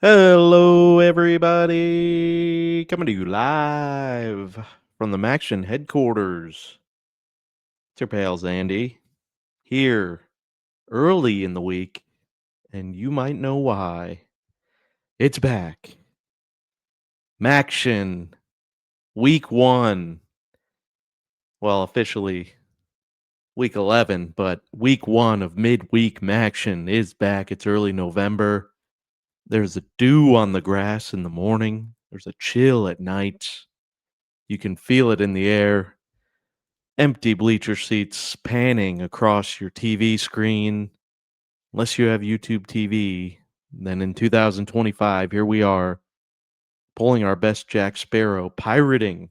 Hello, everybody. Coming to you live from the MACtion headquarters. It's your pals, Andy, here early in the week, and you might know why. It's back. MACtion week 1. Well, officially week 11, but week 1 of midweek MACtion is back. It's early November. There's a dew on the grass in the morning. There's a chill at night. You can feel it in the air. Empty bleacher seats panning across your TV screen. Unless you have YouTube TV, then in 2025, here we are, pulling our best Jack Sparrow, pirating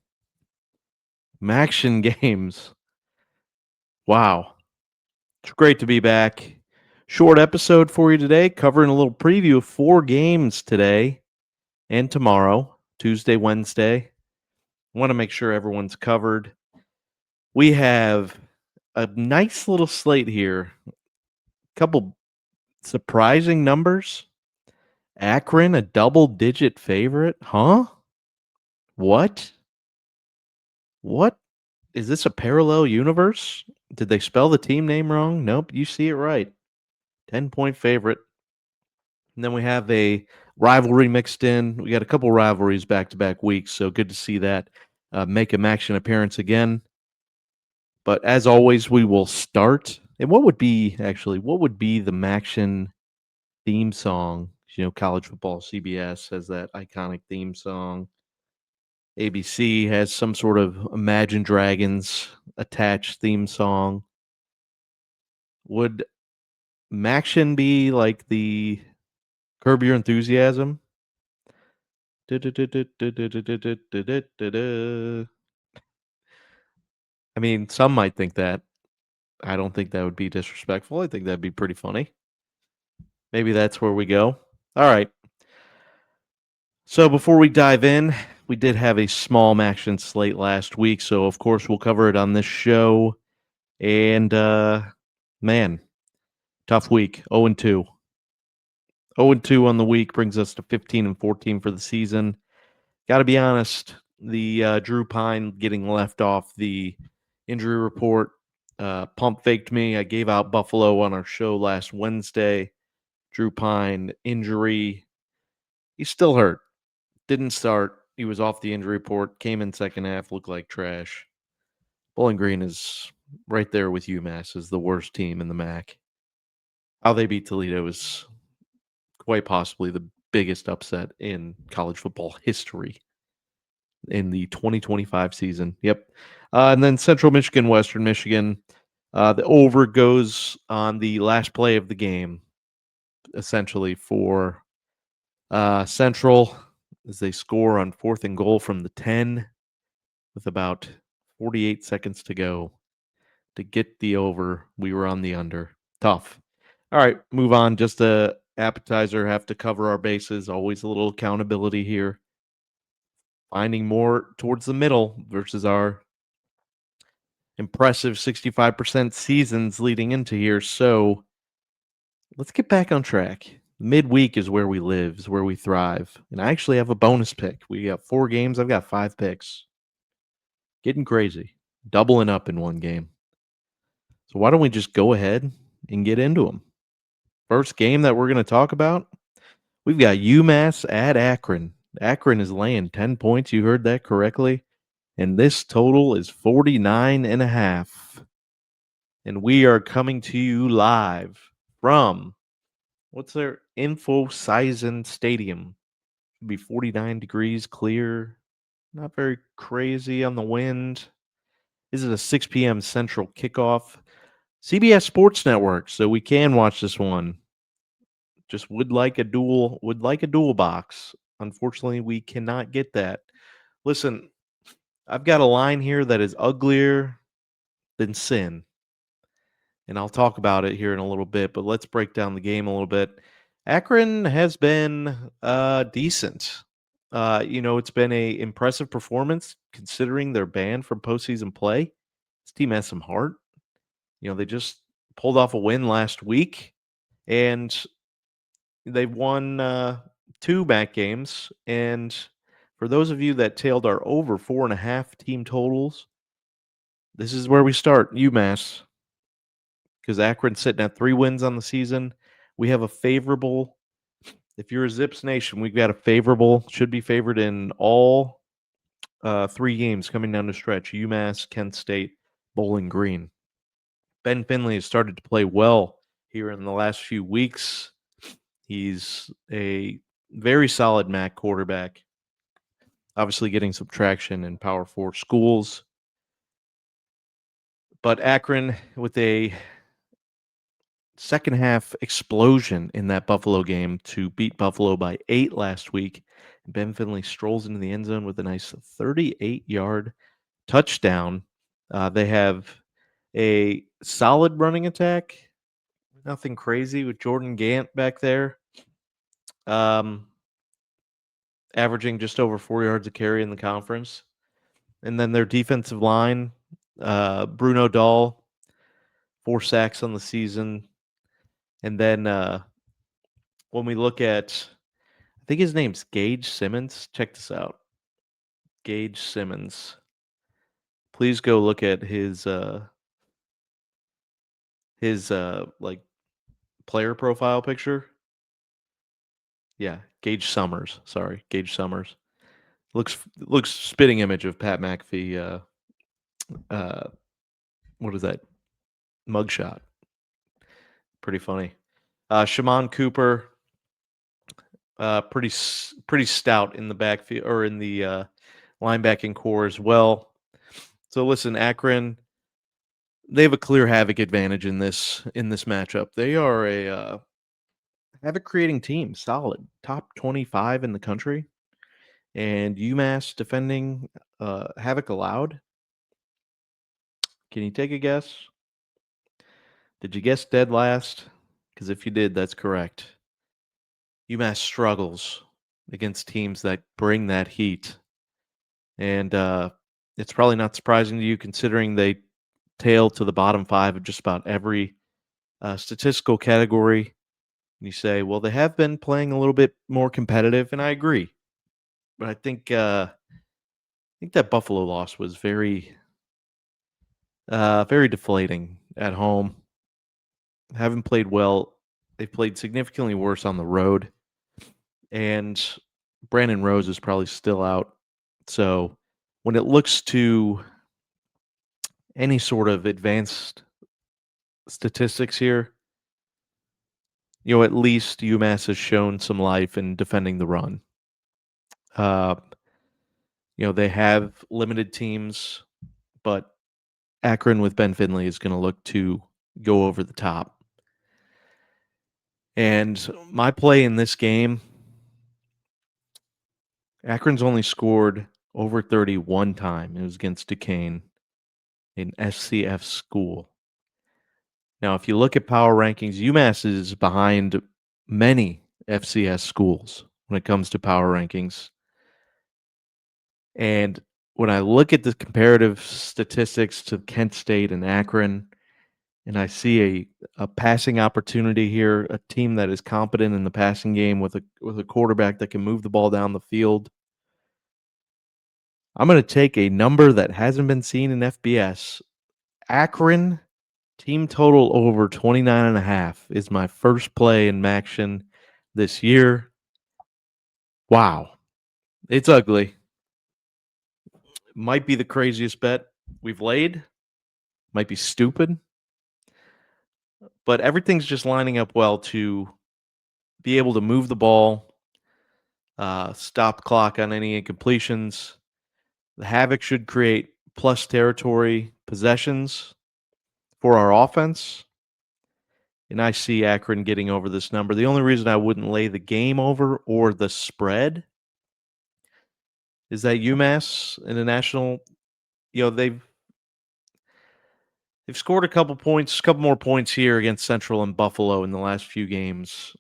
MACtion games. Wow. It's great to be back. Short episode for you today, covering a little preview of 4 games today and tomorrow, Tuesday, Wednesday. I want to make sure everyone's covered. We have a nice little slate here. A couple surprising numbers. Akron, a double-digit favorite? Huh? What? What? Is this a parallel universe? Did they spell the team name wrong? Nope, you see it right. 10-point favorite. And then we have a rivalry mixed in. We got a couple rivalries back-to-back weeks, so good to see that make a MACtion appearance again. But as always, we will start. And what would be the MACtion theme song? You know, college football, CBS has that iconic theme song. ABC has some sort of Imagine Dragons attached theme song. Would MACtion be like the Curb Your Enthusiasm? I mean, some might think that. I don't think that would be disrespectful. I think that'd be pretty funny. Maybe that's where we go. All right. So before we dive in, we did have a small MACtion slate last week, so of course we'll cover it on this show. And man, tough week. 0-2. 0-2 on the week brings us to 15-14 for the season. Got to be honest, the Drew Pine getting left off the injury report pump faked me. I gave out Buffalo on our show last Wednesday. Drew Pine injury. He's still hurt. Didn't start. He was off the injury report. Came in second half. Looked like trash. Bowling Green is right there with UMASS as the worst team in the MAC. How they beat Toledo is quite possibly the biggest upset in college football history in the 2025 season. Yep. And then Central Michigan, Western Michigan. The over goes on the last play of the game, essentially, for Central as they score on 4th and goal from the 10 with about 48 seconds to go. To get the over, we were on the under. Tough. All right, move on. Just a appetizer. Have to cover our bases. Always a little accountability here. Finding more towards the middle versus our impressive 65% seasons leading into here. So let's get back on track. Midweek is where we live, is where we thrive. And I actually have a bonus pick. We got 4 games. I've got 5 picks. Getting crazy. Doubling up in one game. So why don't we just go ahead and get into them? First game that we're going to talk about, we've got UMass at Akron. Akron is laying 10 points. You heard that correctly. And this total is 49.5. And we are coming to you live from, what's their Info Sizen Stadium. Should be 49 degrees clear. Not very crazy on the wind. This is a 6 p.m. Central kickoff. CBS Sports Network, so we can watch this one. Just would like a dual box. Unfortunately, we cannot get that. Listen, I've got a line here that is uglier than sin. And I'll talk about it here in a little bit, but let's break down the game a little bit. Akron has been decent. It's been a impressive performance considering they're banned from postseason play. This team has some heart. They just pulled off a win last week, and they won two MAC games. And for those of you that tailed our over 4.5 team totals, this is where we start. UMass, because Akron's sitting at 3 wins on the season. We have a favorable. If you're a Zips Nation, we've got a favorable. Should be favored in all 3 games coming down the stretch. UMass, Kent State, Bowling Green. Ben Finley has started to play well here in the last few weeks. He's a very solid MAC quarterback. Obviously getting some traction in Power 4 schools. But Akron with a second half explosion in that Buffalo game to beat Buffalo by 8 last week. Ben Finley strolls into the end zone with a nice 38-yard touchdown. They have a solid running attack. Nothing crazy with Jordan Gant back there. Averaging just over 4 yards a carry in the conference. And then their defensive line, Bruno Dahl, 4 sacks on the season. And then when we look at, I think his name's Gage Simmons. Check this out. Gage Simmons. Please go look at his like player profile picture. Yeah, Gage Summers. Sorry, Gage Summers. Looks spitting image of Pat McAfee. What is that? Mugshot. Pretty funny. Shaman Cooper, pretty stout in the backfield or in the linebacking core as well. So listen, Akron, they have a clear havoc advantage in this matchup. They are a havoc creating team, solid, top 25 in the country, and UMass defending havoc allowed. Can you take a guess? Did you guess dead last? Because if you did, that's correct. UMass struggles against teams that bring that heat. And it's probably not surprising to you considering they tail to the bottom 5 of just about every statistical category. You say, well, they have been playing a little bit more competitive, and I agree. But I think that Buffalo loss was very deflating at home. Haven't played well. They've played significantly worse on the road. And Brandon Rose is probably still out. So when it looks to any sort of advanced statistics here, at least UMass has shown some life in defending the run. They have limited teams, but Akron with Ben Finley is going to look to go over the top. And my play in this game, Akron's only scored over 30 one time. It was against Duquesne, an SCF school. Now, if you look at power rankings, UMass is behind many FCS schools when it comes to power rankings. And when I look at the comparative statistics to Kent State and Akron, and I see a passing opportunity here, a team that is competent in the passing game with a quarterback that can move the ball down the field, I'm going to take a number that hasn't been seen in FBS. Akron team total over 29.5 is my first play in MACtion this year. Wow. It's ugly. Might be the craziest bet we've laid. Might be stupid. But everything's just lining up well to be able to move the ball, stop clock on any incompletions. The havoc should create plus territory possessions for our offense. And I see Akron getting over this number. The only reason I wouldn't lay the game over or the spread is that UMass in the national, they've scored a couple more points here against Central and Buffalo in the last few games.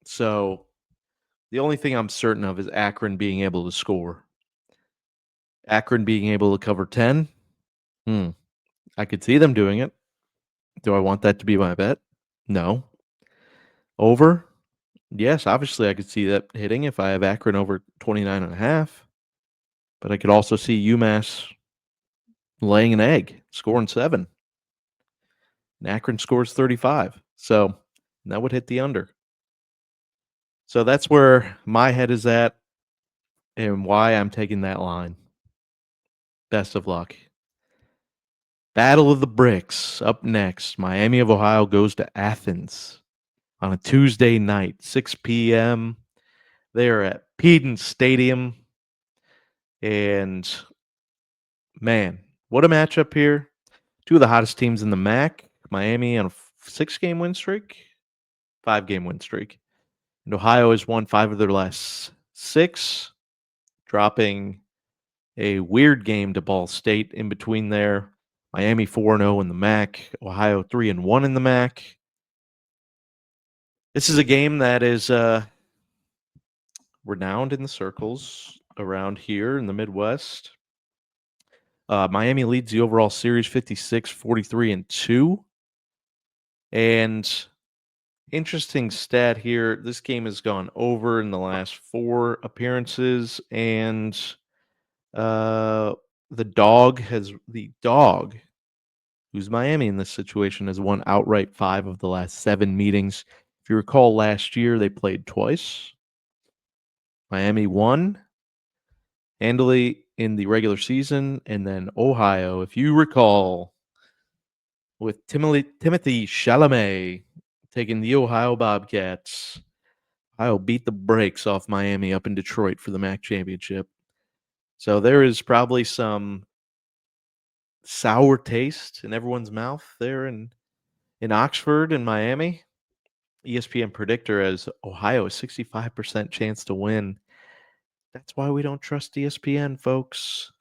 So the only thing I'm certain of is Akron being able to score. Akron being able to cover 10. I could see them doing it. Do I want that to be my bet? No. Over? Yes, obviously, I could see that hitting if I have Akron over 29.5, but I could also see UMass laying an egg, scoring 7, and Akron scores 35. So that would hit the under. So that's where my head is at and why I'm taking that line. Best of luck. Battle of the Bricks up next. Miami of Ohio goes to Athens on a Tuesday night, 6 p.m. They are at Peden Stadium. And man, what a matchup here. Two of the hottest teams in the MAC. Miami on a 6-game win streak, 5-game win streak. And Ohio has won 5 of their last 6, dropping a weird game to Ball State in between there. Miami 4-0 in the MAC, Ohio 3-1 in the MAC. This is a game that is renowned in the circles around here in the Midwest. Miami leads the overall series 56-43-2. And interesting stat here, this game has gone over in the last 4 appearances, and the dog, who's Miami in this situation, has won outright 5 of the last 7 meetings. If you recall, last year they played twice. Miami won handily in the regular season, and then Ohio, if you recall, with Timothy Chalamet taking the Ohio Bobcats. Ohio beat the brakes off Miami up in Detroit for the MAC championship. So there is probably some sour taste in everyone's mouth there in Oxford and Miami. ESPN predictor as Ohio a 65% chance to win. That's why we don't trust ESPN, folks.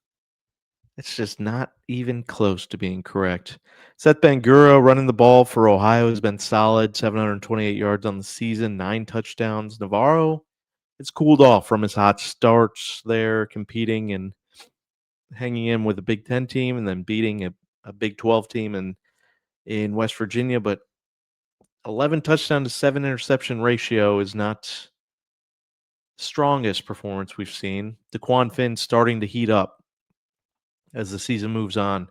It's just not even close to being correct. Seth Bangura running the ball for Ohio has been solid, 728 yards on the season, 9 touchdowns. Navarro has cooled off from his hot starts there, competing and hanging in with a Big Ten team and then beating a Big 12 team in West Virginia. But 11 touchdown to 7 interception ratio is not the strongest performance we've seen. DeQuan Finn starting to heat up as the season moves on.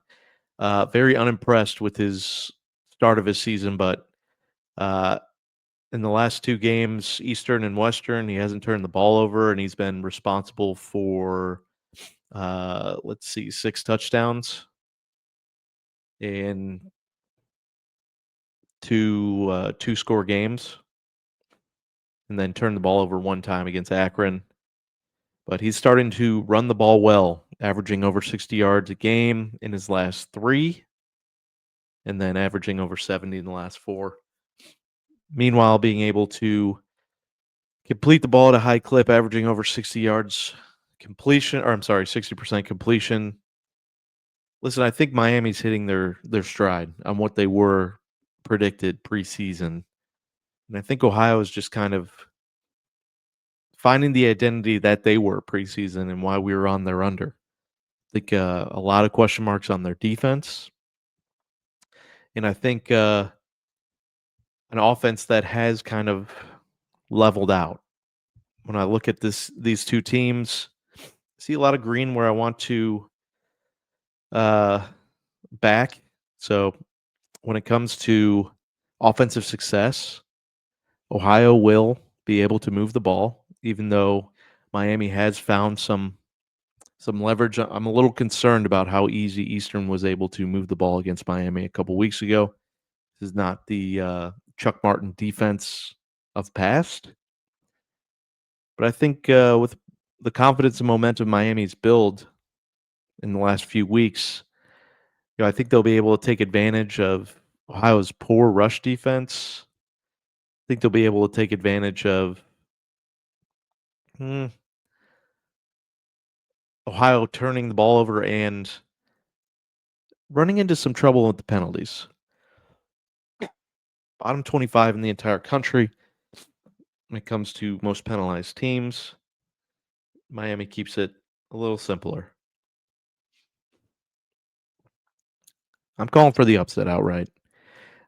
Very unimpressed with his start of his season, but in the last 2 games, Eastern and Western, he hasn't turned the ball over, and he's been responsible for, 6 touchdowns in 2-score games, and then turned the ball over 1 time against Akron. But he's starting to run the ball well, averaging over 60 yards a game in his last 3, and then averaging over 70 in the last 4. Meanwhile, being able to complete the ball at a high clip, averaging over 60 yards completion, or I'm sorry, 60% completion. Listen, I think Miami's hitting their stride on what they were predicted preseason. And I think Ohio is just kind of finding the identity that they were preseason and why we were on their under. I think a lot of question marks on their defense. And I think an offense that has kind of leveled out. When I look at these 2 teams, I see a lot of green where I want to back. So when it comes to offensive success, Ohio will be able to move the ball, even though Miami has found some leverage. I'm a little concerned about how easy Eastern was able to move the ball against Miami a couple weeks ago. This is not the Chuck Martin defense of past. But I think with the confidence and momentum Miami's built in the last few weeks, I think they'll be able to take advantage of Ohio's poor rush defense. I think they'll be able to take advantage of Ohio turning the ball over and running into some trouble with the penalties. Bottom 25 in the entire country when it comes to most penalized teams. Miami keeps it a little simpler. I'm calling for the upset outright.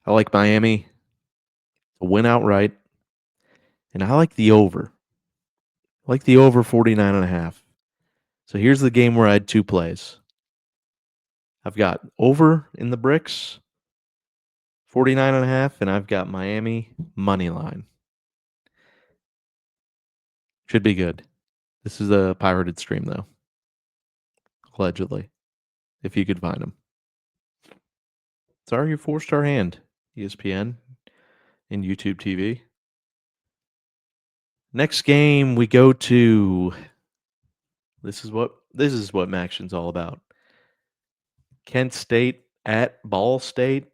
I like Miami to win outright, and I like the over. I like the over 49.5. So here's the game where I had two plays. I've got over in the bricks, 49.5, and I've got Miami money line. Should be good. This is a pirated stream, though. Allegedly. If you could find them. Sorry, your 4-star hand, ESPN and YouTube TV. Next game, we go to. This is what MACtion's all about. Kent State at Ball State.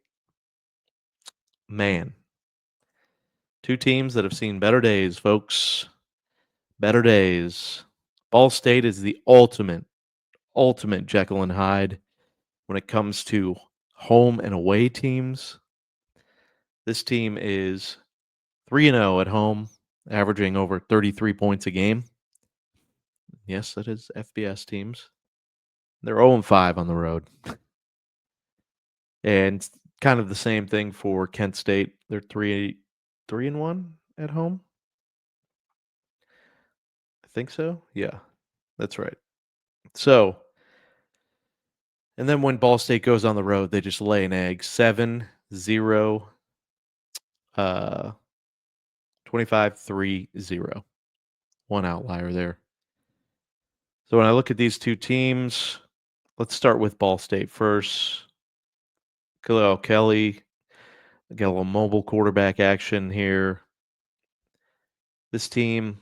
Man. Two teams that have seen better days, folks. Better days. Ball State is the ultimate Jekyll and Hyde when it comes to home and away teams. This team is 3-0 at home, averaging over 33 points a game. Yes, that is FBS teams. They're 0-5 on the road. And kind of the same thing for Kent State. They're 3-1 at home. I think so. Yeah, that's right. So, and then when Ball State goes on the road, they just lay an egg. 7-0, 25-3-0. One outlier there. So when I look at these two teams, let's start with Ball State first. Khalil Kelly, got a little mobile quarterback action here. This team,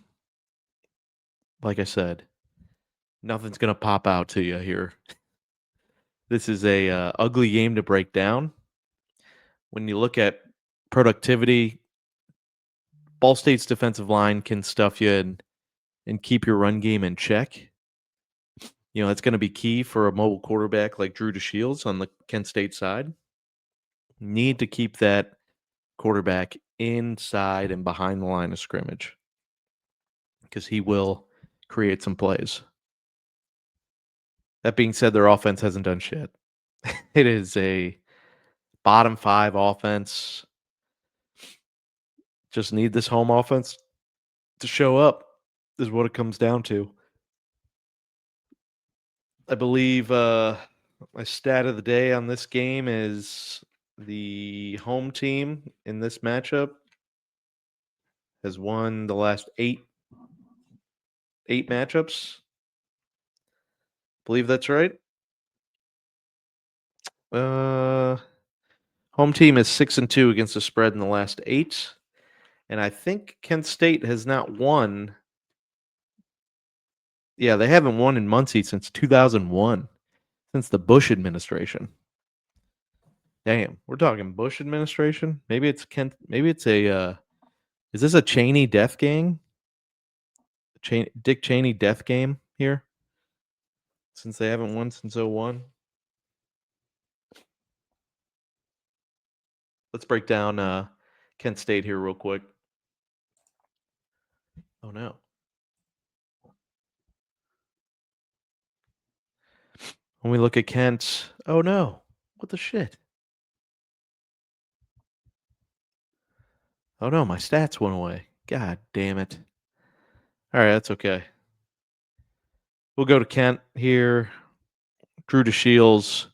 like I said, nothing's going to pop out to you here. This is a ugly game to break down. When you look at productivity, Ball State's defensive line can stuff you and keep your run game in check. You know, it's going to be key for a mobile quarterback like Drew DeShields on the Kent State side. Need to keep that quarterback inside and behind the line of scrimmage because he will create some plays. That being said, their offense hasn't done shit. It is a bottom 5 offense. Just need this home offense to show up is what it comes down to. I believe my stat of the day on this game is the home team in this matchup has won the last eight matchups. Believe that's right. Home team is 6-2 against the spread in the last 8. And I think Kent State has not won. Yeah, they haven't won in Muncie since 2001, since the Bush administration. Damn, we're talking Bush administration. Maybe it's Kent. Maybe it's a. Is this a Cheney death gang? Dick Cheney death game here? Since they haven't won since 01. Let's break down Kent State here real quick. Oh no. When we look at Kent, oh no. What the shit? Oh no, my stats went away. God damn it. All right, that's okay. We'll go to Kent here. Drew DeShields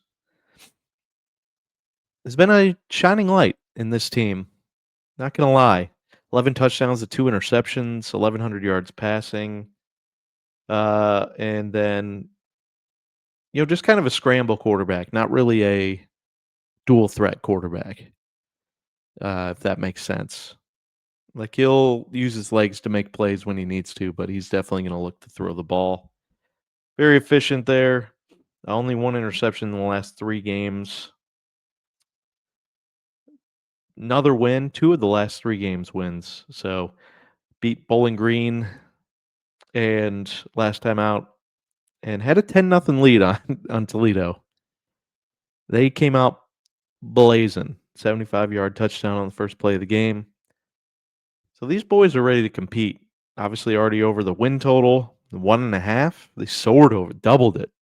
has been a shining light in this team. Not going to lie. 11 touchdowns to 2 interceptions, 1,100 yards passing. And then, you know, just kind of a scramble quarterback, not really a dual threat quarterback, if that makes sense. Like, he'll use his legs to make plays when he needs to, but he's definitely going to look to throw the ball. Very efficient there. Only 1 interception in the last 3 games. Another win, 2 of the last 3 games wins. So beat Bowling Green and last time out and had a 10-0 lead on Toledo. They came out blazing. 75-yard touchdown on the first play of the game. So these boys are ready to compete. Obviously already over the win total, 1.5. They soared over, doubled it.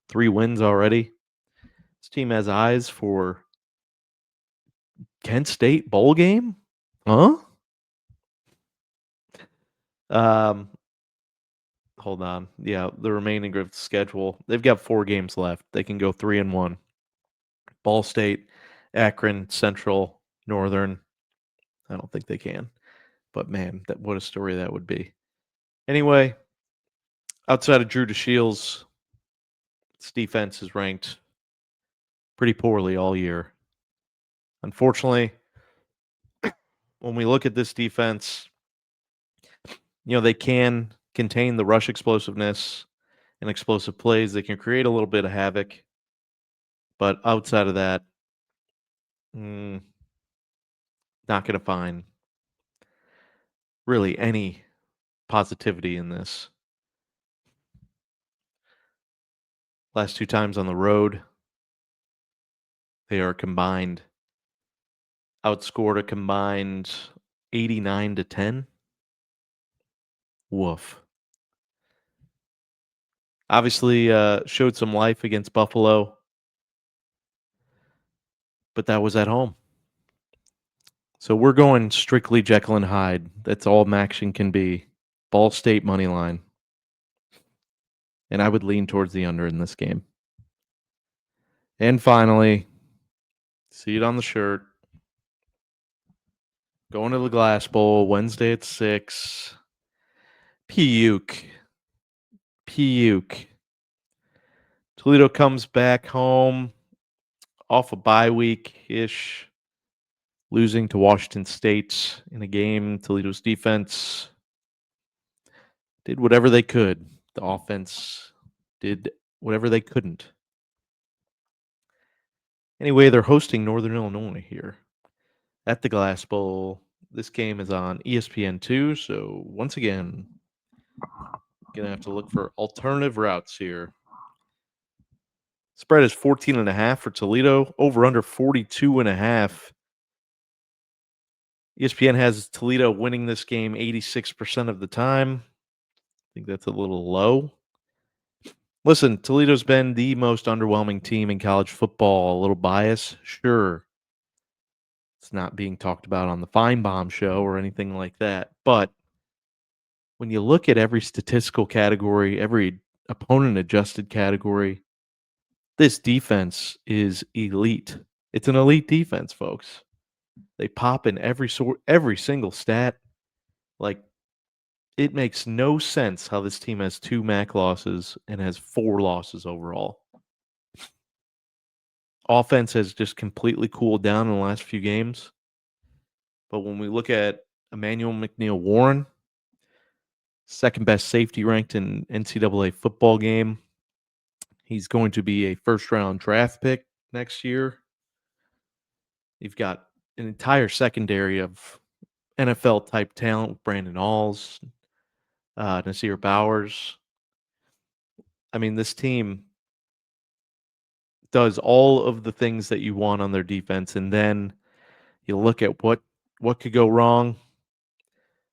3 wins already. This team has eyes for Kent State bowl game? Huh? Um, hold on. Yeah, the remaining of the schedule. They've got 4 games left. They can go 3-1. Ball State, Akron, Central, Northern. I don't think they can. But man, that what a story that would be. Anyway, outside of Drew DeShields, its defense is ranked pretty poorly all year. Unfortunately, when we look at this defense, they can contain the rush explosiveness and explosive plays. They can create a little bit of havoc. But outside of that, not going to find really any positivity in this. Last 2 times on the road, they are outscored a combined 89-10. Woof. Obviously, showed some life against Buffalo, but that was at home. So we're going strictly Jekyll and Hyde. That's all MACtion can be. Ball State money line. And I would lean towards the under in this game. And finally, see it on the shirt. Going to the Glass Bowl Wednesday at 6. Puke. Toledo comes back home off a bye week-ish, losing to Washington State in a game. Toledo's defense did whatever they could. The offense did whatever they couldn't. Anyway, they're hosting Northern Illinois here at the Glass Bowl. This game is on ESPN2, so once again, going to have to look for alternative routes here. Spread is 14.5 for Toledo, over under 42.5. ESPN has Toledo winning this game 86% of the time. I think that's a little low. Listen, Toledo's been the most underwhelming team in college football. A little bias, sure. It's not being talked about on the Feinbaum show or anything like that. But when you look at every statistical category, every opponent adjusted category, this defense is elite. It's an elite defense, folks. They pop in every single stat. Like, it makes no sense how this team has 2 MAC losses and has 4 losses overall. Offense has just completely cooled down in the last few games. But when we look at Emmanuel McNeil-Warren, second best safety ranked in NCAA football game, he's going to be a first-round draft pick next year. You've got an entire secondary of NFL-type talent with Brandon Alls, Nasir Bowers. I mean, this team does all of the things that you want on their defense, and then you look at what could go wrong.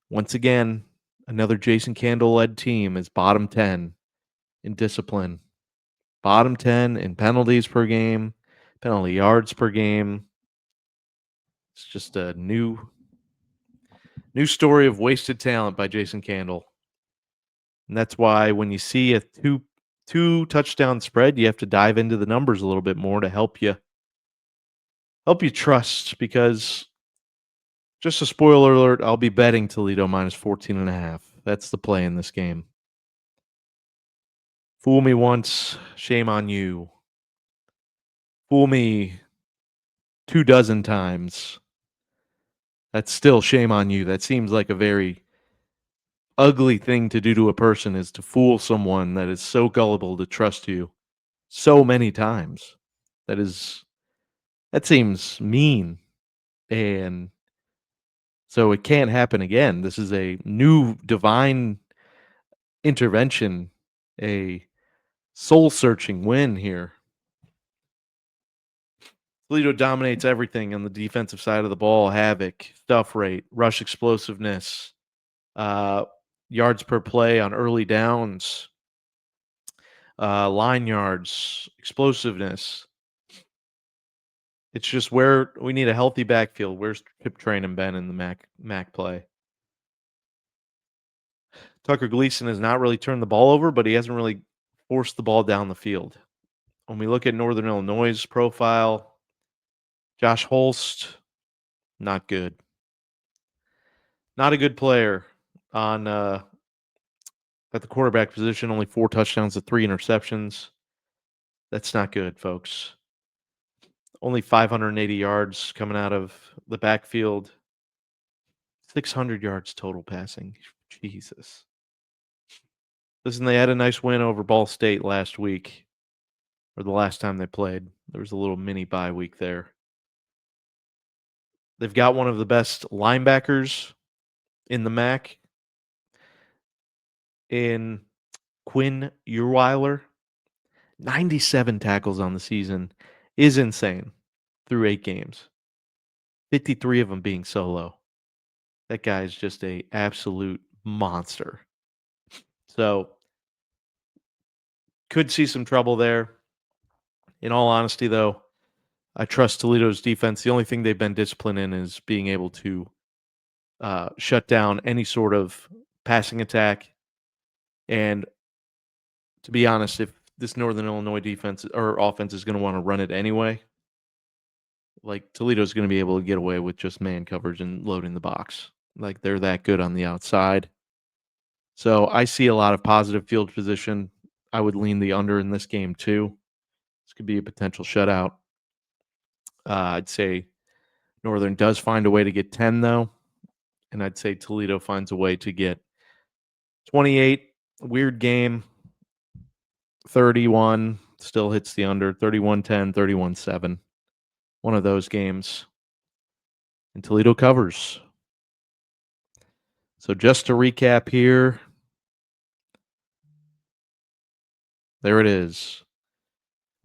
Once again, another Jason Candle-led team is bottom 10 in discipline, bottom 10 in penalties per game, penalty yards per game. It's just a new story of wasted talent by Jason Candle. And that's why when you see a two touchdown spread, you have to dive into the numbers a little bit more to help you trust, because just a spoiler alert, I'll be betting Toledo minus 14.5. That's the play in this game. Fool me once, shame on you. Fool me 24 times. That's still shame on you. That seems like a very ugly thing to do to a person, is to fool someone that is so gullible to trust you so many times. That seems mean. And so it can't happen again. This is a new divine intervention, a soul-searching win here. Toledo dominates everything on the defensive side of the ball: havoc, stuff rate, rush explosiveness, yards per play on early downs, line yards, explosiveness. It's just where we need a healthy backfield. Where's Chip Train and Ben in the MAC play? Tucker Gleason has not really turned the ball over, but he hasn't really forced the ball down the field. When we look at Northern Illinois' profile, Josh Holst, not good. Not a good player on at the quarterback position, only 4 touchdowns to 3 interceptions. That's not good, folks. Only 580 yards coming out of the backfield. 600 yards total passing. Jesus. Listen, they had a nice win over Ball State last week, or the last time they played. There was a little mini bye week there. They've got one of the best linebackers in the MAC in Quinn Urweiler. 97 tackles on the season is insane through 8 games. 53 of them being solo. That guy is just a absolute monster. So could see some trouble there. In all honesty, though, I trust Toledo's defense. The only thing they've been disciplined in is being able to shut down any sort of passing attack. And to be honest, if this Northern Illinois defense or offense is going to want to run it anyway, like Toledo's going to be able to get away with just man coverage and loading the box. Like they're that good on the outside. So I see a lot of positive field position. I would lean the under in this game too. This could be a potential shutout. I'd say Northern does find a way to get 10 though. And I'd say Toledo finds a way to get 28. Weird game. 31 still hits the under. 31-10, 31-7. One of those games. And Toledo covers. So just to recap here, there it is.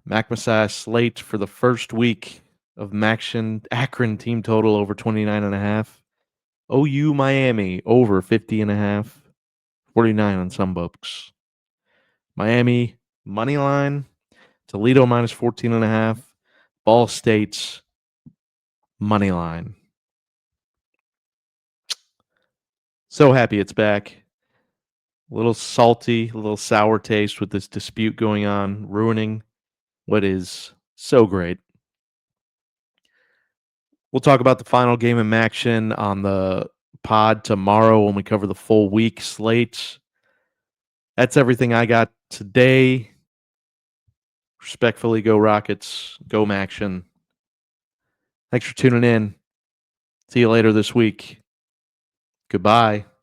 Mac Messiah slate for the first week of MACtion. AKRON team total over 29.5. OU Miami over 50.5. 49 on some books. Miami money line. Toledo minus 14.5. Ball State's money line. So happy it's back. A little salty, a little sour taste with this dispute going on, ruining what is so great. We'll talk about the final game in MACtion on the pod tomorrow when we cover the full week slate. That's everything I got today. Respectfully, go Rockets, go MACtion. Thanks for tuning in. See you later this week. Goodbye.